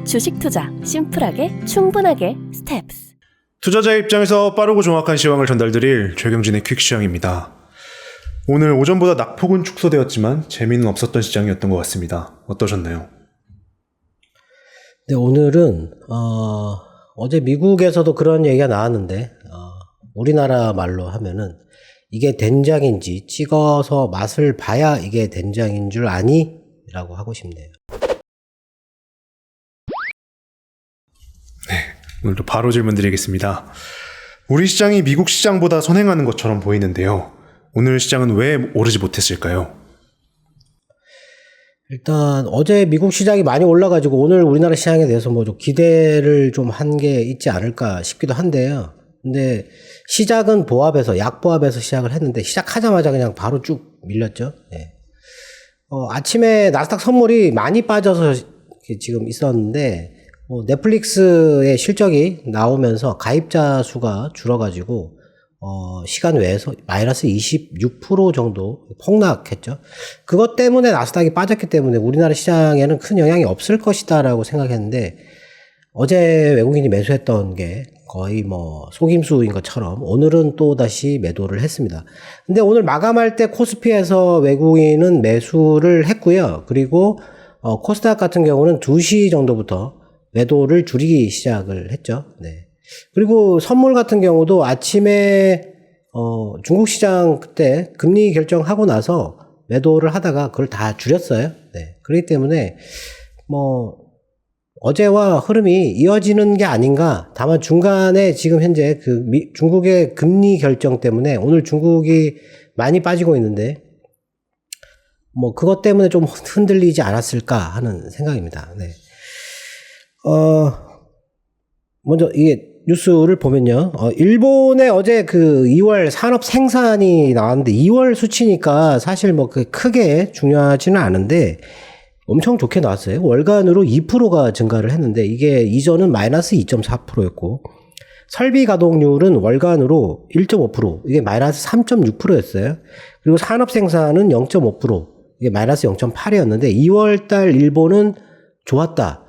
주식 투자 심플하게 충분하게 스텝스. 투자자의 입장에서 빠르고 정확한 시황을 전달드릴 최경진의 퀵시황입니다. 오늘 오전보다 낙폭은 축소되었지만 재미는 없었던 시장이었던 것 같습니다. 어떠셨나요? 네, 오늘은 어제 미국에서도 그런 얘기가 나왔는데 우리나라 말로 하면은 이게 된장인지 찍어서 맛을 봐야 이게 된장인 줄 아니? 라고 하고 싶네요. 네, 오늘도 바로 질문 드리겠습니다. 우리 시장이 미국 시장보다 선행하는 것처럼 보이는데요. 오늘 시장은 왜 오르지 못했을까요? 일단 어제 미국 시장이 많이 올라가지고 오늘 우리나라 시장에 대해서 뭐 좀 기대를 좀 한 게 있지 않을까 싶기도 한데요. 근데 시작은 보합에서 약보합에서 시작을 했는데 시작하자마자 그냥 바로 쭉 밀렸죠. 네. 아침에 나스닥 선물이 많이 빠져서 지금 있었는데 넷플릭스의 실적이 나오면서 가입자 수가 줄어가지고 시간 외에서 마이너스 26% 정도 폭락했죠. 그것 때문에 나스닥이 빠졌기 때문에 우리나라 시장에는 큰 영향이 없을 것이다라고 생각했는데 어제 외국인이 매수했던 게 거의 뭐 속임수인 것처럼 오늘은 또 다시 매도를 했습니다. 근데 오늘 마감할 때 코스피에서 외국인은 매수를 했고요. 그리고 코스닥 같은 경우는 2시 정도부터 매도를 줄이기 시작을 했죠. 네. 그리고 선물 같은 경우도 아침에 중국 시장 그때 금리 결정하고 나서 매도를 하다가 그걸 다 줄였어요. 네. 그렇기 때문에 뭐 어제와 흐름이 이어지는 게 아닌가. 다만 중간에 지금 현재 중국의 금리 결정 때문에 오늘 중국이 많이 빠지고 있는데 뭐 그것 때문에 좀 흔들리지 않았을까 하는 생각입니다. 네. 먼저 이게 뉴스를 보면요. 일본의 어제 2월 산업 생산이 나왔는데 2월 수치니까 사실 뭐 크게 중요하지는 않은데 엄청 좋게 나왔어요. 월간으로 2%가 증가를 했는데 이게 이전은 마이너스 2.4%였고 설비 가동률은 월간으로 1.5%, 이게 마이너스 3.6%였어요. 그리고 산업 생산은 0.5%, 이게 마이너스 0.8이었는데 2월달 일본은 좋았다.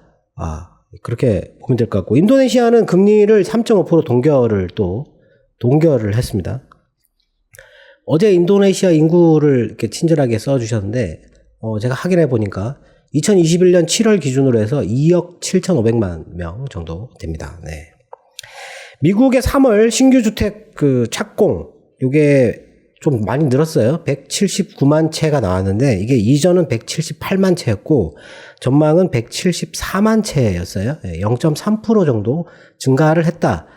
그렇게 보면 될 것 같고 인도네시아는 금리를 3.5% 동결을 했습니다. 어제 인도네시아 인구를 이렇게 친절하게 써주셨는데 제가 확인해 보니까 2021년 7월 기준으로 해서 2억 7,500만 명 정도 됩니다. 네. 미국의 3월 신규 주택 착공, 요게 좀 많이 늘었어요. 179만 채가 나왔는데 이게 이전은 178만 채였고 전망은 174만 채였어요. 0.3% 정도 증가를 했다.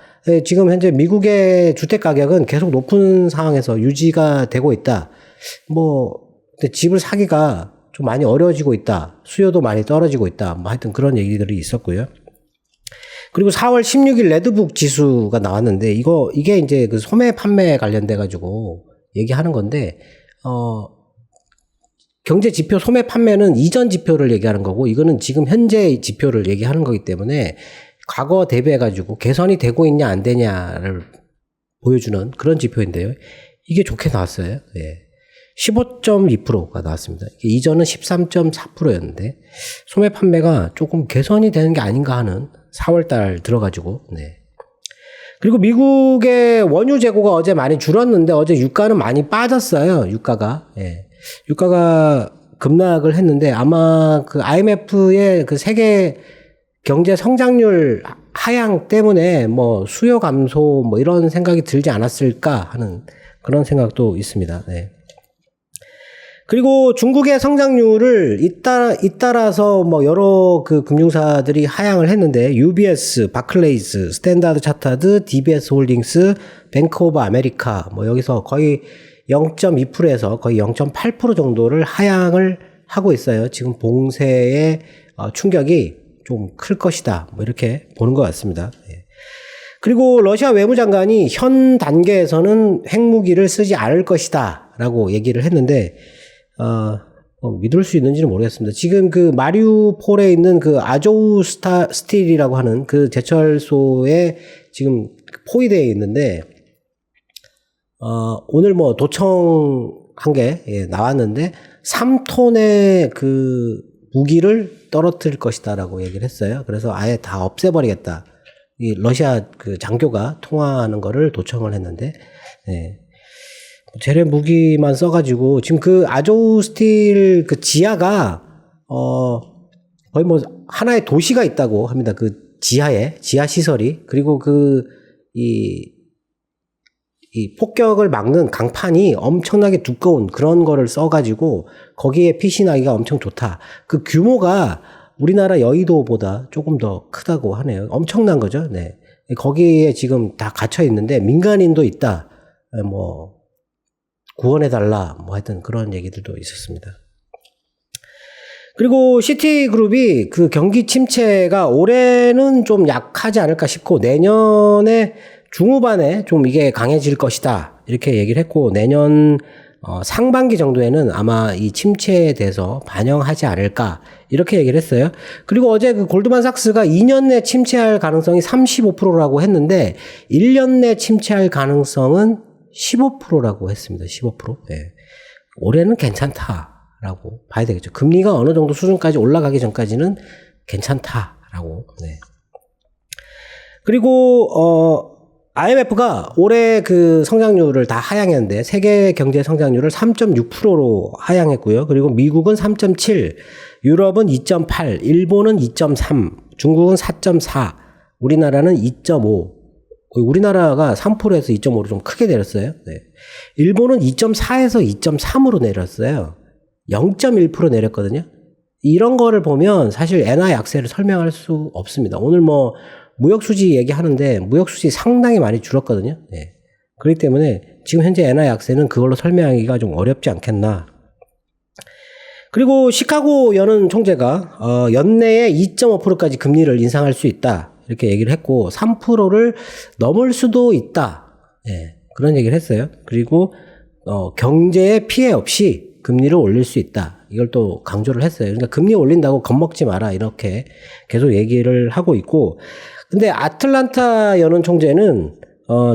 지금 현재 미국의 주택 가격은 계속 높은 상황에서 유지가 되고 있다. 근데 집을 사기가 좀 많이 어려워지고 있다. 수요도 많이 떨어지고 있다. 하여튼 그런 얘기들이 있었고요. 그리고 4월 16일 레드북 지수가 나왔는데 이게 이제 소매 판매 관련돼 가지고 얘기하는 건데 경제 지표 소매 판매는 이전 지표를 얘기하는 거고 이거는 지금 현재 지표를 얘기하는 거기 때문에 과거 대비해 가지고 개선이 되고 있냐 안 되냐를 보여주는 그런 지표인데요. 이게 좋게 나왔어요. 예. 15.2%가 나왔습니다. 이전은 13.4%였는데 소매 판매가 조금 개선이 되는 게 아닌가 하는 4월달 들어가지고. 네. 그리고 미국의 원유 재고가 어제 많이 줄었는데 어제 유가는 많이 빠졌어요. 유가가. 예. 유가가 급락을 했는데 아마 IMF의 세계 경제 성장률 하향 때문에 수요 감소 이런 생각이 들지 않았을까 하는 그런 생각도 있습니다. 네. 그리고 중국의 성장률을 잇따라서 여러 금융사들이 하향을 했는데 UBS, 바클레이스, 스탠다드 차터드, DBS 홀딩스, 뱅크 오브 아메리카 여기서 거의 0.2%에서 거의 0.8% 정도를 하향을 하고 있어요. 지금 봉쇄의 충격이 좀 클 것이다. 이렇게 보는 것 같습니다. 그리고 러시아 외무장관이 현 단계에서는 핵무기를 쓰지 않을 것이다 라고 얘기를 했는데 믿을 수 있는지는 모르겠습니다. 지금 마리우폴에 있는 아조우 스틸이라고 하는 제철소에 지금 포위되어 있는데 오늘 도청한 게 나왔는데 3톤의 무기를 떨어뜨릴 것이다라고 얘기를 했어요. 그래서 아예 다 없애버리겠다. 이 러시아 그 장교가 통화하는 거를 도청을 했는데, 네. 재래 무기만 써가지고 지금 그 아조우 스틸 그 지하가 거의 뭐 하나의 도시가 있다고 합니다. 그 지하에 지하 시설이. 그리고 이 폭격을 막는 강판이 엄청나게 두꺼운 그런 거를 써가지고 거기에 피신하기가 엄청 좋다. 그 규모가 우리나라 여의도보다 조금 더 크다고 하네요. 엄청난 거죠. 네. 거기에 지금 다 갇혀 있는데 민간인도 있다. 뭐 구원해달라. 뭐 하여튼 그런 얘기들도 있었습니다. 그리고 시티그룹이 그 경기 침체가 올해는 좀 약하지 않을까 싶고 내년에 중후반에 좀 이게 강해질 것이다. 이렇게 얘기를 했고 내년 상반기 정도에는 아마 이 침체에 대해서 반영하지 않을까. 이렇게 얘기를 했어요. 그리고 어제 그 골드만삭스가 2년 내 침체할 가능성이 35%라고 했는데 1년 내 침체할 가능성은 15%라고 했습니다. 15%. 네. 올해는 괜찮다라고 봐야 되겠죠. 금리가 어느 정도 수준까지 올라가기 전까지는 괜찮다라고. 네. 그리고 IMF가 올해 그 성장률을 다 하향했는데 세계 경제 성장률을 3.6%로 하향했고요. 그리고 미국은 3.7, 유럽은 2.8, 일본은 2.3, 중국은 4.4, 우리나라는 2.5. 우리나라가 3%에서 2.5로 좀 크게 내렸어요. 네. 일본은 2.4에서 2.3으로 내렸어요. 0.1% 내렸거든요. 이런 거를 보면 사실 엔화 약세를 설명할 수 없습니다. 오늘 뭐 무역수지 얘기하는데 무역수지 상당히 많이 줄었거든요. 네. 그렇기 때문에 지금 현재 엔화 약세는 그걸로 설명하기가 좀 어렵지 않겠나. 그리고 시카고 연은 총재가 연내에 2.5%까지 금리를 인상할 수 있다. 이렇게 얘기를 했고 3%를 넘을 수도 있다. 네. 그런 얘기를 했어요. 그리고 경제에 피해 없이 금리를 올릴 수 있다. 이걸 또 강조를 했어요. 그러니까 금리 올린다고 겁먹지 마라. 이렇게 계속 얘기를 하고 있고 근데 아틀란타 연은 총재는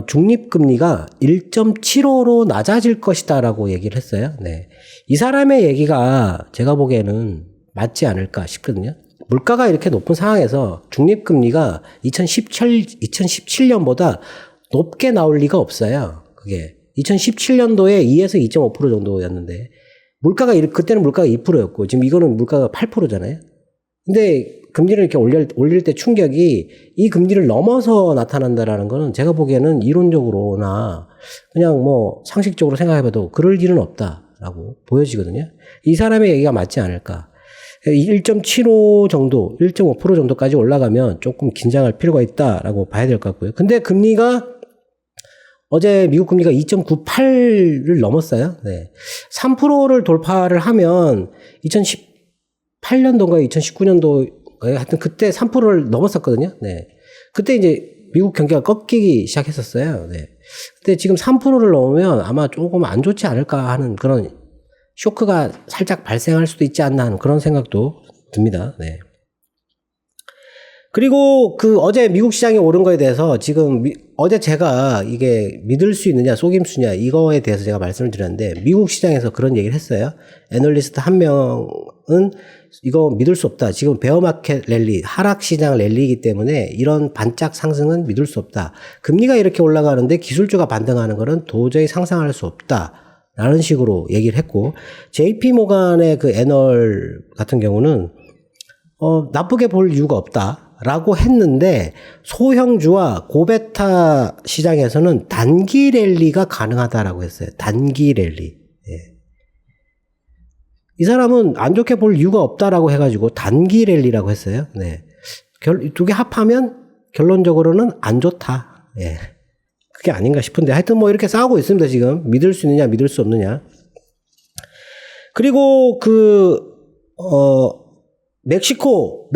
중립금리가 1.75로 낮아질 것이다라고 얘기를 했어요. 네. 이 사람의 얘기가 제가 보기에는 맞지 않을까 싶거든요. 물가가 이렇게 높은 상황에서 중립금리가 2017년보다 높게 나올 리가 없어요. 그게 2017년도에 2에서 2.5% 정도였는데 물가가 그때는 물가가 2%였고 지금 이거는 물가가 8%잖아요. 근데 금리를 이렇게 올릴 때 충격이 이 금리를 넘어서 나타난다라는 거는 제가 보기에는 이론적으로나 그냥 뭐 상식적으로 생각해봐도 그럴 일은 없다라고 보여지거든요. 이 사람의 얘기가 맞지 않을까. 1.75 정도, 1.5% 정도까지 올라가면 조금 긴장할 필요가 있다라고 봐야 될 것 같고요. 근데 금리가 어제 미국 금리가 2.98을 넘었어요. 네. 3%를 돌파를 하면 2018년도인가 2019년도 하여튼 그때 3%를 넘었었거든요. 네. 그때 이제 미국 경기가 꺾이기 시작했었어요. 네. 근데 지금 3%를 넘으면 아마 조금 안 좋지 않을까 하는 그런 쇼크가 살짝 발생할 수도 있지 않나 하는 그런 생각도 듭니다. 네. 그리고 그 어제 미국 시장이 오른 거에 대해서 지금 어제 제가 이게 믿을 수 있느냐 속임수냐 이거에 대해서 제가 말씀을 드렸는데 미국 시장에서 그런 얘기를 했어요. 애널리스트 한 명은 이거 믿을 수 없다. 지금 베어마켓 랠리, 하락시장 랠리이기 때문에 이런 반짝 상승은 믿을 수 없다. 금리가 이렇게 올라가는데 기술주가 반등하는 거는 도저히 상상할 수 없다. 라는 식으로 얘기를 했고 JP 모간의 그 애널 같은 경우는 나쁘게 볼 이유가 없다. 라고 했는데 소형주와 고베타 시장에서는 단기 랠리가 가능하다라고 했어요. 단기 랠리. 예. 이 사람은 안 좋게 볼 이유가 없다라고 해가지고 단기 랠리라고 했어요. 네. 두 개 합하면 결론적으로는 안 좋다. 예. 그게 아닌가 싶은데 하여튼 뭐 이렇게 싸우고 있습니다. 지금 믿을 수 있느냐 믿을 수 없느냐. 그리고 멕시코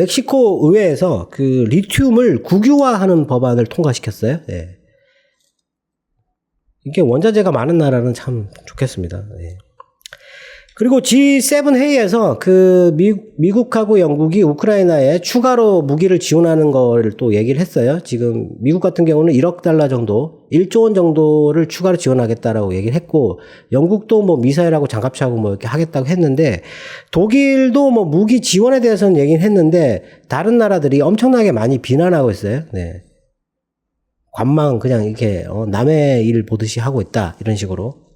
의회에서 그 리튬을 국유화하는 법안을 통과시켰어요. 네. 이게 원자재가 많은 나라는 참 좋겠습니다. 네. 그리고 G7 회의에서 그 미국하고 영국이 우크라이나에 추가로 무기를 지원하는 걸 또 얘기를 했어요. 지금 미국 같은 경우는 1억 달러 정도, 1조 원 정도를 추가로 지원하겠다라고 얘기를 했고, 영국도 뭐 미사일하고 장갑차하고 뭐 이렇게 하겠다고 했는데, 독일도 뭐 무기 지원에 대해서는 얘기를 했는데, 다른 나라들이 엄청나게 많이 비난하고 있어요. 네. 관망 그냥 이렇게 남의 일 보듯이 하고 있다, 이런 식으로.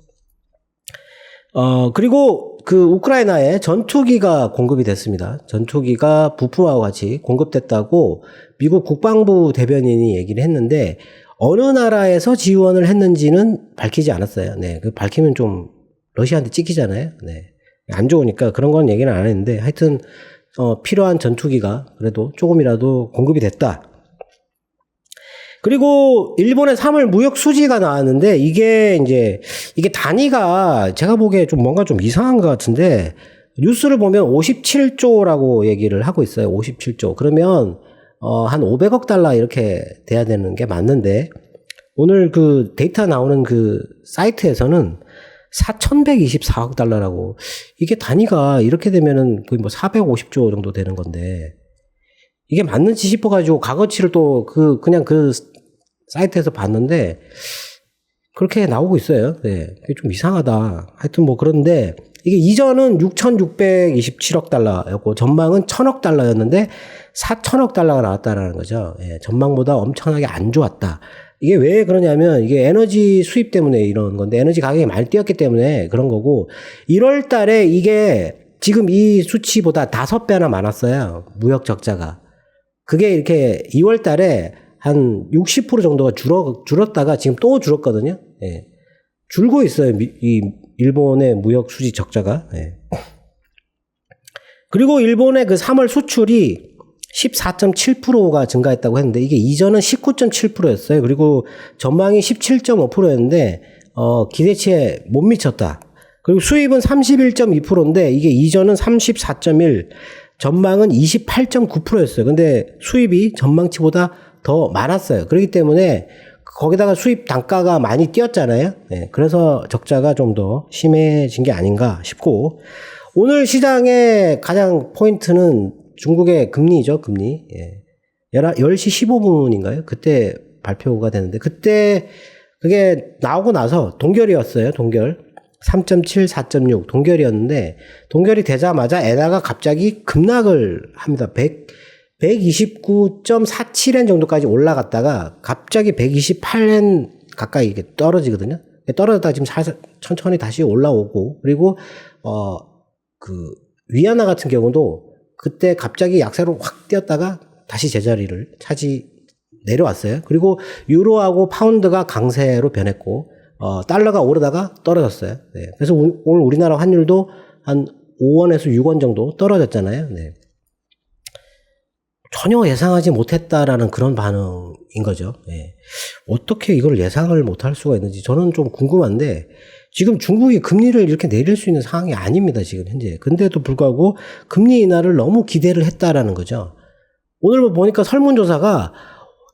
그리고 그 우크라이나에 전투기가 공급이 됐습니다. 전투기가 부품하고 같이 공급됐다고 미국 국방부 대변인이 얘기를 했는데, 어느 나라에서 지원을 했는지는 밝히지 않았어요. 네. 그 밝히면 좀 러시아한테 찍히잖아요. 네. 안 좋으니까 그런 건 얘기는 안 했는데, 하여튼, 필요한 전투기가 그래도 조금이라도 공급이 됐다. 그리고 일본의 3월 무역 수지가 나왔는데, 이게 단위가 제가 보기에 좀 뭔가 좀 이상한 것 같은데, 뉴스를 보면 57조라고 얘기를 하고 있어요. 57조. 그러면 한 500억 달러 이렇게 돼야 되는 게 맞는데, 오늘 그 데이터 나오는 그 사이트에서는 4,124억 달러라고. 이게 단위가 이렇게 되면은 거의 뭐 450조 정도 되는 건데, 이게 맞는지 싶어가지고 값어치를 또 그냥 그 사이트에서 봤는데 그렇게 나오고 있어요. 네. 그게 좀 이상하다. 하여튼 뭐 그런데 이게 이전은 6,627억 달러였고 전망은 1,000억 달러였는데 4,000억 달러가 나왔다라는 거죠. 예, 전망보다 엄청나게 안 좋았다. 이게 왜 그러냐면 이게 에너지 수입 때문에 이런 건데, 에너지 가격이 많이 뛰었기 때문에 그런 거고, 1월 달에 이게 지금 이 수치보다 5배나 많았어요. 무역 적자가. 그게 이렇게 2월 달에 한 60% 정도가 줄었다가 지금 또 줄었거든요. 예. 줄고 있어요. 이 일본의 무역 수지 적자가. 예. 그리고 일본의 그 3월 수출이 14.7%가 증가했다고 했는데, 이게 이전은 19.7%였어요. 그리고 전망이 17.5%였는데 기대치에 못 미쳤다. 그리고 수입은 31.2%인데 이게 이전은 34.1%, 전망은 28.9%였어요. 근데 수입이 전망치보다 더 많았어요. 그렇기 때문에 거기다가 수입 단가가 많이 뛰었잖아요. 네, 그래서 적자가 좀 더 심해진 게 아닌가 싶고, 오늘 시장의 가장 포인트는 중국의 금리죠. 금리. 예. 10시 15분인가요? 그때 발표가 되는데, 그때 그게 나오고 나서 동결이었어요. 동결. 3.7, 4.6 동결이었는데, 동결이 되자마자 엔화가 갑자기 급락을 합니다. 129.47엔 정도까지 올라갔다가 갑자기 128엔 가까이 이게 떨어지거든요. 떨어졌다가 지금 천천히 다시 올라오고, 그리고 위안화 같은 경우도 그때 갑자기 약세로 확 뛰었다가 다시 제자리를 내려왔어요. 그리고 유로하고 파운드가 강세로 변했고, 달러가 오르다가 떨어졌어요. 네. 그래서 오늘 우리나라 환율도 한 5원에서 6원 정도 떨어졌잖아요. 네. 전혀 예상하지 못했다라는 그런 반응인 거죠. 네. 어떻게 이걸 예상을 못할 수가 있는지 저는 좀 궁금한데, 지금 중국이 금리를 이렇게 내릴 수 있는 상황이 아닙니다, 지금 현재. 근데도 불구하고 금리 인하를 너무 기대를 했다라는 거죠. 오늘 뭐 보니까 설문조사가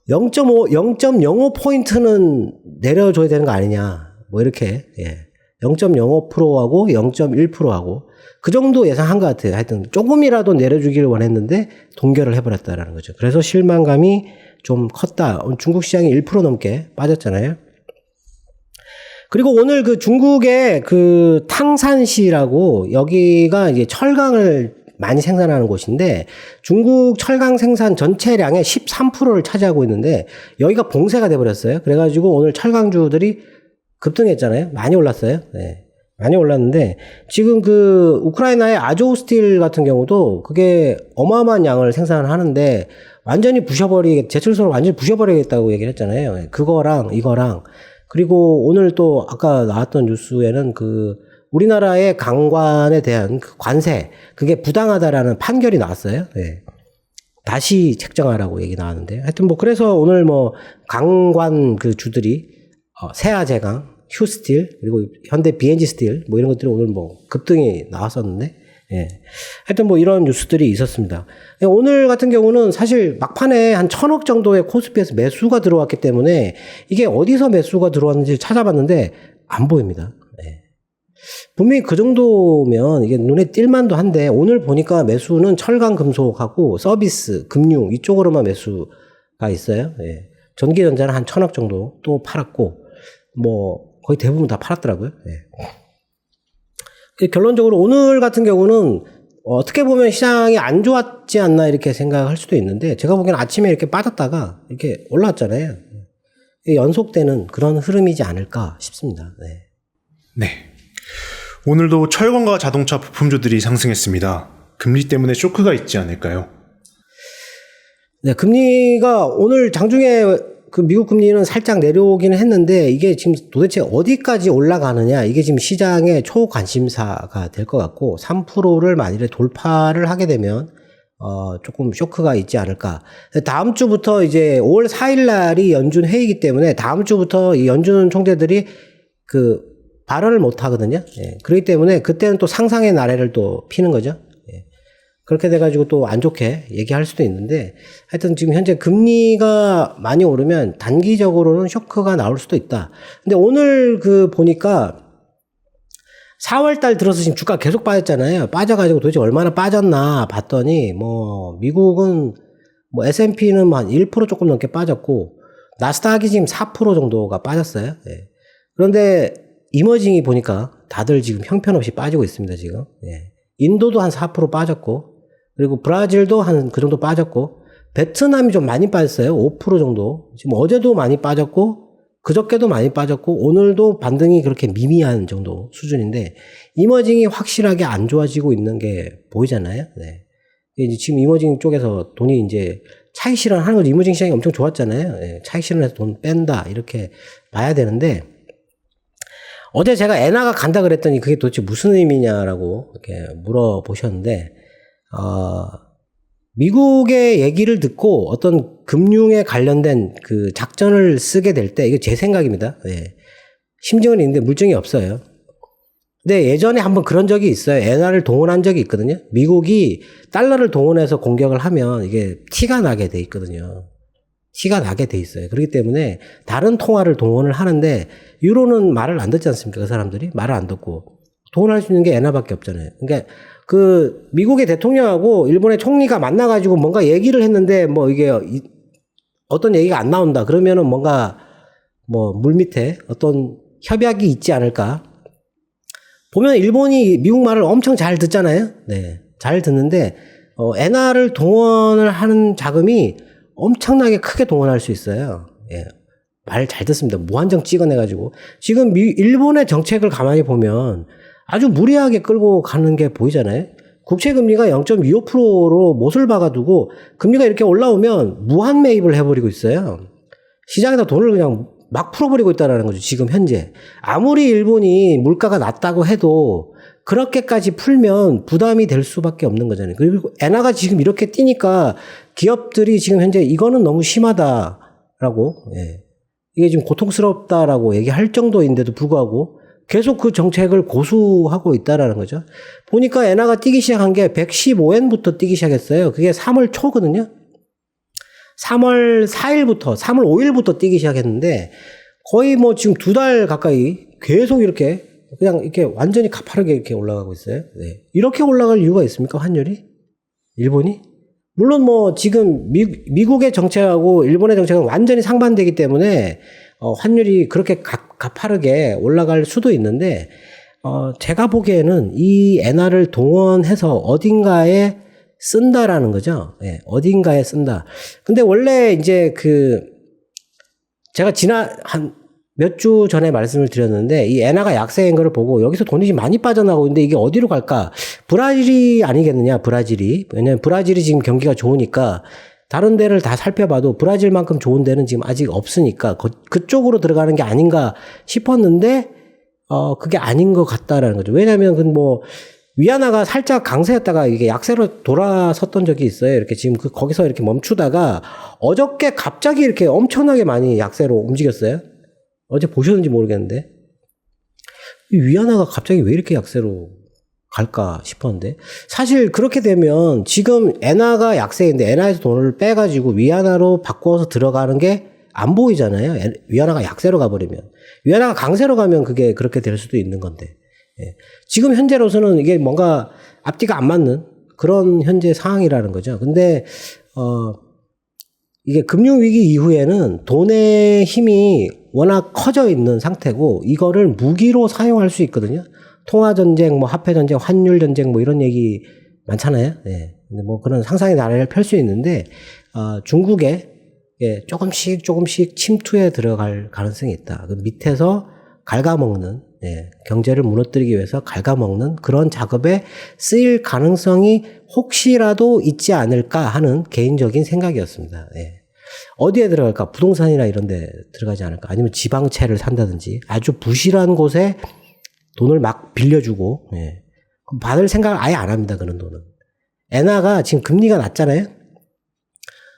0.05포인트는 내려줘야 되는 거 아니냐. 뭐 이렇게, 예. 0.05%하고 0.1%하고 그 정도 예상한 것 같아요. 하여튼 조금이라도 내려주기를 원했는데 동결을 해버렸다라는 거죠. 그래서 실망감이 좀 컸다. 중국 시장이 1% 넘게 빠졌잖아요. 그리고 오늘 그 중국의 그 탕산시라고, 여기가 이제 철강을 많이 생산하는 곳인데, 중국 철강 생산 전체량의 13%를 차지하고 있는데, 여기가 봉쇄가 돼버렸어요. 그래가지고 오늘 철강주들이 급등했잖아요. 많이 올랐어요. 네. 많이 올랐는데, 지금 그 우크라이나의 아조우 스틸 같은 경우도 그게 어마어마한 양을 생산을 하는데, 완전히 제철소를 완전히 부셔버리겠다고 얘기를 했잖아요. 그거랑 이거랑. 그리고 오늘 또 아까 나왔던 뉴스에는 그 우리나라의 강관에 대한 그 관세, 그게 부당하다라는 판결이 나왔어요. 네. 다시 책정하라고 얘기 나왔는데, 하여튼 뭐 그래서 오늘 뭐 강관 그 주들이 세아제강, 휴스틸, 그리고 현대 BNG 스틸 뭐 이런 것들이 오늘 뭐 급등이 나왔었는데, 예. 하여튼 뭐 이런 뉴스들이 있었습니다. 오늘 같은 경우는 사실 막판에 한 1,000억 정도의 코스피에서 매수가 들어왔기 때문에 이게 어디서 매수가 들어왔는지 찾아봤는데 안 보입니다. 예. 분명히 그 정도면 이게 눈에 띌만도 한데 오늘 보니까 매수는 철강 금속하고 서비스, 금융 이쪽으로만 매수가 있어요. 예. 전기전자는 한 1,000억 정도 또 팔았고 뭐 거의 대부분 다 팔았더라고요. 예. 결론적으로 오늘 같은 경우는 어떻게 보면 시장이 안 좋았지 않나 이렇게 생각할 수도 있는데 제가 보기에는 아침에 이렇게 빠졌다가 이렇게 올라왔잖아요. 연속되는 그런 흐름이지 않을까 싶습니다. 네. 네. 오늘도 철강과 자동차 부품주들이 상승했습니다. 금리 때문에 쇼크가 있지 않을까요? 네, 금리가 오늘 장중에 그 미국 금리는 살짝 내려오기는 했는데 이게 지금 도대체 어디까지 올라가느냐 이게 지금 시장의 초관심사가 될 것 같고 3%를 만일에 돌파를 하게 되면 조금 쇼크가 있지 않을까. 다음 주부터 이제 5월 4일 날이 연준 회의이기 때문에 다음 주부터 이 연준 총재들이 그 발언을 못 하거든요. 예. 그렇기 때문에 그때는 또 상상의 나래를 또 피는 거죠. 예. 그렇게 돼가지고 또 안 좋게 얘기할 수도 있는데 하여튼 지금 현재 금리가 많이 오르면 단기적으로는 쇼크가 나올 수도 있다. 근데 오늘 그 보니까 4월 달 들어서 지금 주가 계속 빠졌잖아요. 빠져가지고 도대체 얼마나 빠졌나 봤더니 뭐 미국은 뭐 S&P는 한 1% 조금 넘게 빠졌고 나스닥이 지금 4% 정도가 빠졌어요. 예. 그런데 이머징이 보니까 다들 지금 형편없이 빠지고 있습니다, 지금. 예. 인도도 한 4% 빠졌고, 그리고 브라질도 한 그 정도 빠졌고, 베트남이 좀 많이 빠졌어요. 5% 정도. 지금 어제도 많이 빠졌고, 그저께도 많이 빠졌고, 오늘도 반등이 그렇게 미미한 정도 수준인데, 이머징이 확실하게 안 좋아지고 있는 게 보이잖아요. 네. 이제 지금 이머징 쪽에서 돈이 이제 차익 실현하는 거죠. 이머징 시장이 엄청 좋았잖아요. 예. 차익 실현해서 돈 뺀다. 이렇게 봐야 되는데, 어제 제가 엔화가 간다 그랬더니 그게 도대체 무슨 의미냐라고 이렇게 물어보셨는데, 미국의 얘기를 듣고 어떤 금융에 관련된 그 작전을 쓰게 될 때, 이게 제 생각입니다. 예. 심증은 있는데 물증이 없어요. 근데 예전에 한번 그런 적이 있어요. 엔화를 동원한 적이 있거든요. 미국이 달러를 동원해서 공격을 하면 이게 티가 나게 돼 있거든요. 티가 나게 돼 있어요. 그렇기 때문에 다른 통화를 동원을 하는데 유로는 말을 안 듣지 않습니까? 그 사람들이 말을 안 듣고 동원할 수 있는 게 엔화밖에 없잖아요. 그러니까 그 미국의 대통령하고 일본의 총리가 만나가지고 뭔가 얘기를 했는데 뭐 이게 어떤 얘기가 안 나온다. 그러면은 뭔가 뭐 물밑에 어떤 협약이 있지 않을까. 보면 일본이 미국 말을 엄청 잘 듣잖아요. 네, 잘 듣는데 엔화를 동원을 하는 자금이 엄청나게 크게 동원할 수 있어요. 예. 말 잘 듣습니다. 무한정 찍어내가지고. 지금 일본의 정책을 가만히 보면 아주 무리하게 끌고 가는 게 보이잖아요. 국채금리가 0.25%로 못을 박아두고 금리가 이렇게 올라오면 무한 매입을 해버리고 있어요. 시장에다 돈을 그냥 막 풀어버리고 있다는 거죠. 지금 현재. 아무리 일본이 물가가 낮다고 해도 그렇게까지 풀면 부담이 될 수밖에 없는 거잖아요. 그리고 엔화가 지금 이렇게 뛰니까 기업들이 지금 현재 이거는 너무 심하다라고, 예. 이게 지금 고통스럽다라고 얘기할 정도인데도 불구하고 계속 그 정책을 고수하고 있다라는 거죠. 보니까 엔화가 뛰기 시작한 게 115엔부터 뛰기 시작했어요. 그게 3월 초거든요. 3월 4일부터, 3월 5일부터 뛰기 시작했는데 거의 뭐 지금 2달 가까이 계속 이렇게 그냥 이렇게 완전히 가파르게 이렇게 올라가고 있어요. 네. 이렇게 올라갈 이유가 있습니까? 환율이? 일본이? 물론 뭐 지금 미국의 정책하고 일본의 정책은 완전히 상반되기 때문에 환율이 그렇게 가파르게 올라갈 수도 있는데 제가 보기에는 이 엔화를 동원해서 어딘가에 쓴다라는 거죠. 예, 어딘가에 쓴다. 근데 원래 이제 제가 한 몇 주 전에 말씀을 드렸는데 이 엔화가 약세인 거를 보고 여기서 돈이 많이 빠져나가고 있는데 이게 어디로 갈까? 브라질이 아니겠느냐, 브라질이. 왜냐면 브라질이 지금 경기가 좋으니까 다른 데를 다 살펴봐도 브라질만큼 좋은 데는 지금 아직 없으니까 그쪽으로 들어가는 게 아닌가 싶었는데 그게 아닌 것 같다라는 거죠. 왜냐면 위안화가 살짝 강세였다가 이게 약세로 돌아섰던 적이 있어요. 이렇게 지금 거기서 이렇게 멈추다가 어저께 갑자기 이렇게 엄청나게 많이 약세로 움직였어요. 어제 보셨는지 모르겠는데. 이 위안화가 갑자기 왜 이렇게 약세로 갈까 싶었는데. 사실 그렇게 되면 지금 엔화가 약세인데 엔화에서 돈을 빼가지고 위안화로 바꿔서 들어가는 게 안 보이잖아요. 위안화가 약세로 가버리면. 위안화가 강세로 가면 그게 그렇게 될 수도 있는 건데. 예. 지금 현재로서는 이게 뭔가 앞뒤가 안 맞는 그런 현재 상황이라는 거죠. 근데 이게 금융위기 이후에는 돈의 힘이 워낙 커져 있는 상태고 이거를 무기로 사용할 수 있거든요. 통화전쟁, 뭐 화폐전쟁, 환율전쟁 뭐 이런 얘기 많잖아요. 예. 근데 뭐 그런 상상의 나래를 펼 수 있는데 중국에 예, 조금씩 침투에 들어갈 가능성이 있다. 그 밑에서 갉아먹는 예, 경제를 무너뜨리기 위해서 갉아먹는 그런 작업에 쓰일 가능성이 혹시라도 있지 않을까 하는 개인적인 생각이었습니다. 예. 어디에 들어갈까? 부동산이나 이런 데 들어가지 않을까? 아니면 지방채를 산다든지 아주 부실한 곳에 돈을 막 빌려주고 예. 그럼 받을 생각을 아예 안 합니다. 그런 돈은. 엔화가 지금 금리가 낮잖아요.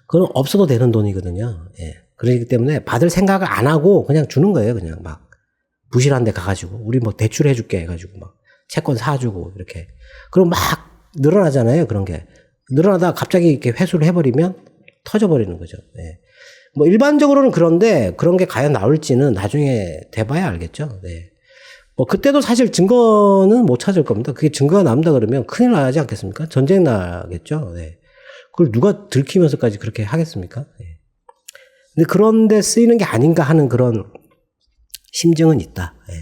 그건 없어도 되는 돈이거든요. 예. 그렇기 때문에 받을 생각을 안 하고 그냥 주는 거예요. 그냥 막 부실한 데 가가지고 우리 뭐 대출해줄게 해가지고 막 채권 사주고 이렇게. 그럼 막 늘어나잖아요. 그런 게. 늘어나다가 갑자기 이렇게 회수를 해버리면 터져버리는 거죠. 예. 뭐 일반적으로는 그런데 그런 게 과연 나올지는 나중에 돼봐야 알겠죠. 네. 뭐 그때도 사실 증거는 못 찾을 겁니다. 그게 증거가 남다 그러면 큰일 나지 않겠습니까? 전쟁 나겠죠. 네. 그걸 누가 들키면서까지 그렇게 하겠습니까? 네. 근데 그런데 쓰이는 게 아닌가 하는 그런 심증은 있다. 네.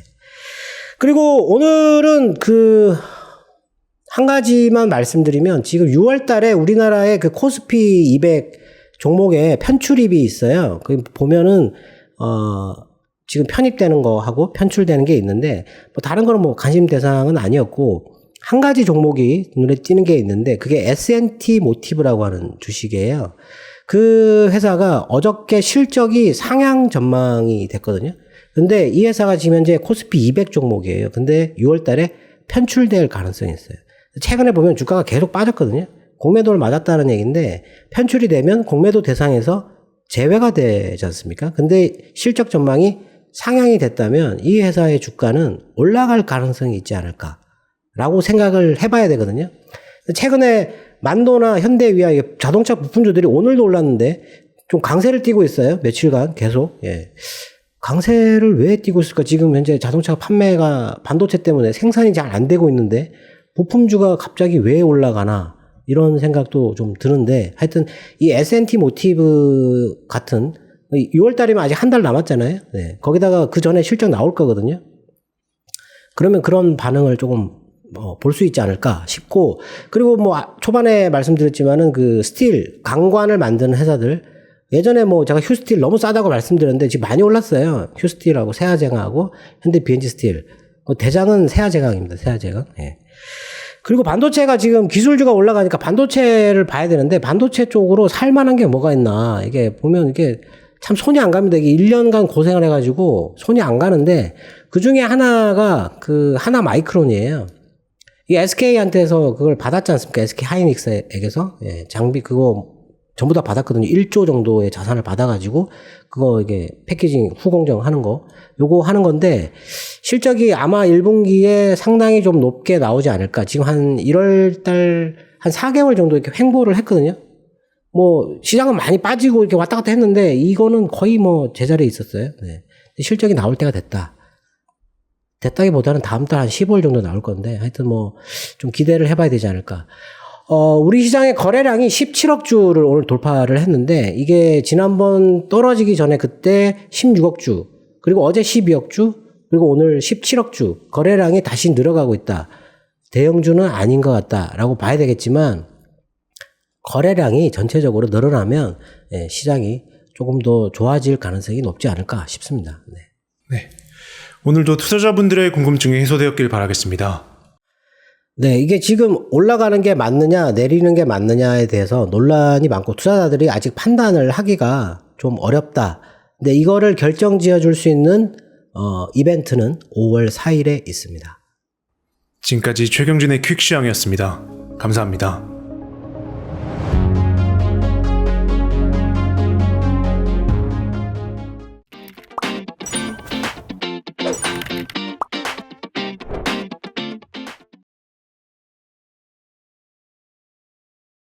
그리고 오늘은 한 가지만 말씀드리면 지금 6월 달에 우리나라의 그 코스피 200 종목에 편출입이 있어요. 그 보면은 지금 편입되는 거하고 편출되는 게 있는데 뭐 다른 거는 뭐 관심 대상은 아니었고 한 가지 종목이 눈에 띄는 게 있는데 그게 S&T 모티브라고 하는 주식이에요. 그 회사가 어저께 실적이 상향 전망이 됐거든요. 근데 이 회사가 지금 현재 코스피 200 종목이에요. 근데 6월 달에 편출될 가능성이 있어요. 최근에 보면 주가가 계속 빠졌거든요. 공매도를 맞았다는 얘기인데 편출이 되면 공매도 대상에서 제외가 되지 않습니까? 근데 실적 전망이 상향이 됐다면 이 회사의 주가는 올라갈 가능성이 있지 않을까라고 생각을 해봐야 되거든요. 최근에 만도나 현대위아 자동차 부품주들이 오늘도 올랐는데 좀 강세를 띠고 있어요. 며칠간 계속. 예. 강세를 왜 띠고 있을까? 지금 현재 자동차 판매가 반도체 때문에 생산이 잘 안 되고 있는데 부품주가 갑자기 왜 올라가나 이런 생각도 좀 드는데 하여튼 이 S&T 모티브 같은 6월 달이면 아직 한 달 남았잖아요. 네. 거기다가 그 전에 실적 나올 거거든요. 그러면 그런 반응을 조금 볼 수 있지 않을까 싶고 그리고 뭐 초반에 말씀드렸지만은 그 스틸 강관을 만드는 회사들 예전에 뭐 제가 휴스틸 너무 싸다고 말씀드렸는데 지금 많이 올랐어요. 휴스틸하고 세아제강하고 현대 비엔지 스틸. 대장은 세아제강입니다. 세아제강. 예. 그리고 반도체가 지금 기술주가 올라가니까 반도체를 봐야 되는데 반도체 쪽으로 살만한 게 뭐가 있나. 이게 보면 이게 참 손이 안 갑니다. 이게 1년간 고생을 해가지고 손이 안 가는데 그 중에 하나가 그 하나 마이크론이에요. 이 SK한테서 그걸 받았지 않습니까? SK 하이닉스에게서. 예, 장비 그거 전부 다 받았거든요. 1조 정도의 자산을 받아가지고 그거 이게 패키징 후공정 하는 거 요거 하는 건데 실적이 아마 1분기에 상당히 좀 높게 나오지 않을까. 지금 한 1월 달 한 4개월 정도 이렇게 횡보를 했거든요. 뭐 시장은 많이 빠지고 이렇게 왔다 갔다 했는데 이거는 거의 뭐 제자리에 있었어요. 네. 실적이 나올 때가 됐다기보다는 다음 달 한 15일 정도 나올 건데 하여튼 뭐 좀 기대를 해봐야 되지 않을까. 우리 시장의 거래량이 17억 주를 오늘 돌파를 했는데 이게 지난번 떨어지기 전에 그때 16억 주 그리고 어제 12억 주 그리고 오늘 17억 주 거래량이 다시 늘어가고 있다. 대형주는 아닌 것 같다라고 봐야 되겠지만 거래량이 전체적으로 늘어나면 시장이 조금 더 좋아질 가능성이 높지 않을까 싶습니다. 네. 네. 오늘도 투자자분들의 궁금증이 해소되었길 바라겠습니다. 네, 이게 지금 올라가는 게 맞느냐, 내리는 게 맞느냐에 대해서 논란이 많고 투자자들이 아직 판단을 하기가 좀 어렵다. 근데 이거를 결정 지어줄 수 있는 이벤트는 5월 4일에 있습니다. 지금까지 최경진의 퀵시황이었습니다. 감사합니다.